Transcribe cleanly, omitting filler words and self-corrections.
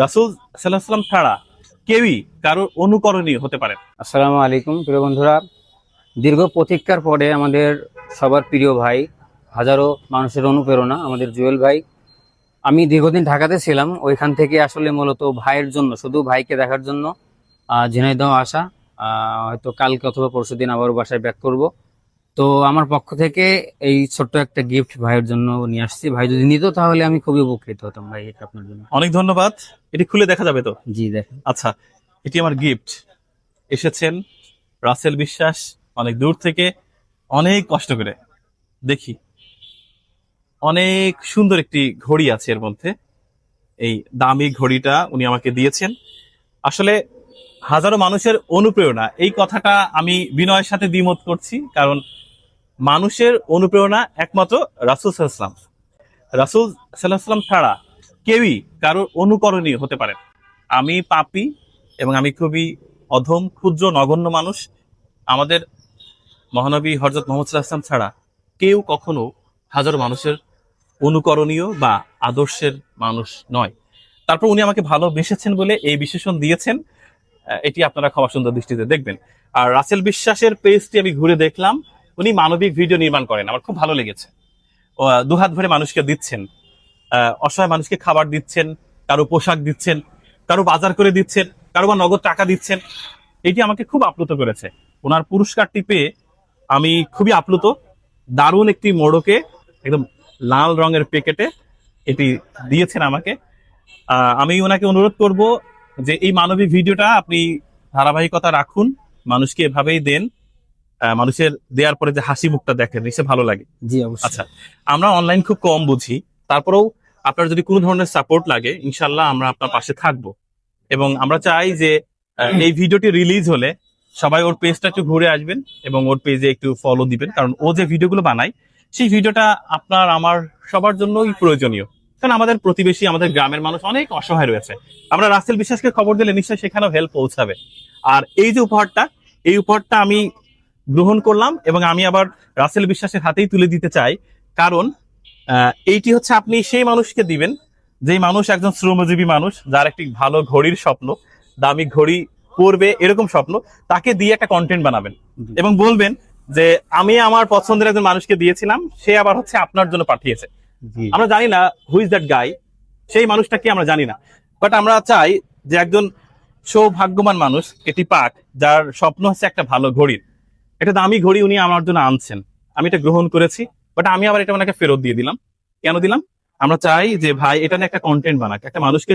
রাসূল সাল্লাল্লাহু আলাইহি ওয়াসাল্লাম ছাড়া কেউই কারোর অনুকরণীয় হতে পারে না। আসসালামু আলাইকুম প্রিয় বন্ধুরা। দীর্ঘ প্রতীক্ষার পরে আমাদের সবার প্রিয় ভাই, হাজারো মানুষের অনুপ্রেরণা আমাদের জুয়েল ভাই। আমি দীর্ঘদিন ঢাকাতে ছিলাম, ওইখান থেকে আসলে মূলত ভাইয়ের জন্য, শুধু ভাইকে দেখার জন্য ঝিনাইদহ আসা। হয়তো কালকে অথবা পরশুদিন আবারও বাসায় ব্যাক করব। তো আমার পক্ষ থেকে এই ছোট্ট একটা গিফট ভাইয়ের জন্য নিয়ে আসছি। ভাই যদি নিত তাহলে আমি খুবই উপকৃত হতাম ভাই, এটা আপনার জন্য। অনেক ধন্যবাদ। এটি খুলে দেখা যাবে তো? জি দেখেন। আচ্ছা, এটি আমার গিফট। এসেছেন রাসেল বিশ্বাস অনেক দূর থেকে, অনেক কষ্ট করে। দেখি, অনেক সুন্দর একটি ঘড়ি আছে এর মধ্যে। এই দামি ঘড়িটা উনি আমাকে দিয়েছেন। আসলে হাজারো মানুষের অনুপ্রেরণা, এই কথাটা আমি বিনয়ের সাথে দ্বিমত করছি। কারণ মানুষের অনুপ্রেরণা একমাত্র রাসূল সাল্লাল্লাহু আলাইহি ওয়াসাল্লাম। রাসূল সাল্লাল্লাহু আলাইহি ওয়াসাল্লাম ছাড়া কেউই কারোর অনুকরণীয় হতে পারে না। আমি পাপী এবং আমি খুবই অধম, ক্ষুদ্র, নগণ্য মানুষ। আমাদের মহানবী হযরত মুহাম্মদ সাল্লাল্লাহু আলাইহি ওয়াসাল্লাম ছাড়া কেউ কখনো হাজারো মানুষের অনুকরণীয় বা আদর্শের মানুষ নয়। তারপর উনি আমাকে ভালোবেসেছেন বলে এই বিশেষণ দিয়েছেন। এটি আপনারা ক্ষমা সুন্দর দৃষ্টিতে দেখবেন। আর রাসেল বিশ্বাসের পেজটি আমি ঘুরে দেখলাম, উনি মানবিক ভিডিও নির্মাণ করেন, আমার খুব ভালো লেগেছে। দুহাত ভরে মানুষকে দিচ্ছেন, অসহায় মানুষকে খাবার দিচ্ছেন, কারো পোশাক দিচ্ছেন, কারো বাজার করে দিচ্ছেন, কারো বা নগদ টাকা দিচ্ছেন। এটি আমাকে খুব আপ্লুত করেছে। ওনার পুরস্কারটি পেয়ে আমি খুবই আপ্লুত। দারুণ একটি মোড়কে একদম লাল রঙের প্যাকেটে এটি দিয়েছেন আমাকে। আমি ওনাকে অনুরোধ করব যে এই মানবিক ভিডিওটা আপনি ধারাবাহিকতা রাখুন, মানুষকে এভাবেই দেন। মানুষের দেওয়ার পরে যে হাসি মুখটা দেখেন, নিশ্চয় ভালো লাগে। জি অবশ্যই। আচ্ছা, আমরা অনলাইন খুব কম বুঝি, তারপরেও আপনার যদি কোনো ধরনের সাপোর্ট লাগে, ইনশাল্লাহ আমরা আপনার পাশে থাকবো। এবং আমরা চাই যে এই ভিডিওটি রিলিজ হলে সবাই ওর পেজটা একটু ঘুরে আসবেন এবং ওর পেজে একটু ফলো দিবেন। কারণ ও যে ভিডিওগুলো বানায়, সেই ভিডিওটা আপনার আমার সবার জন্যই প্রয়োজনীয়। কারণ আমাদের প্রতিবেশী, আমাদের গ্রামের মানুষ অনেক অসহায় রয়েছে। আমরা রাসেল বিশ্বাসকে খবর দিলে নিশ্চয়ই সেখানেও হেল্প পৌঁছাবে। আর এই যে উপহারটা, এই উপহারটা আমি গ্রহণ করলাম এবং আমি আবার রাসেল বিশ্বাসের হাতেই তুলে দিতে চাই। কারণ এইটি হচ্ছে আপনি সেই মানুষকে দিবেন, যেই মানুষ একজন শ্রমজীবী মানুষ, যার একটি ভালো ঘড়ির স্বপ্ন, দামি ঘড়ি পরবে এরকম স্বপ্ন, তাকে দিয়ে একটা কন্টেন্ট বানাবেন এবং বলবেন যে আমি আমার পছন্দের একজন মানুষকে দিয়েছিলাম, সে আবার হচ্ছে আপনার জন্য পাঠিয়েছে। জি আমরা জানি না হু ইজ দ্যাট গাই, সেই মানুষটা কি আমরা জানি না, বাট আমরা চাই যে একজন সৌভাগ্যবান মানুষ এটি পাক, যার স্বপ্ন হচ্ছে একটা ভালো ঘড়ির। একটা দামি ঘড়ি উনি আমার জন্য আনছেন, আমি এটা গ্রহণ করেছি, বাট আমি আবার এটা ওনাকে ফেরত দিয়ে দিলাম। কেন দিলাম? আমরা চাই যে ভাই এটা নিয়ে একটা কন্টেন্ট বানাক, একটা মানুষকে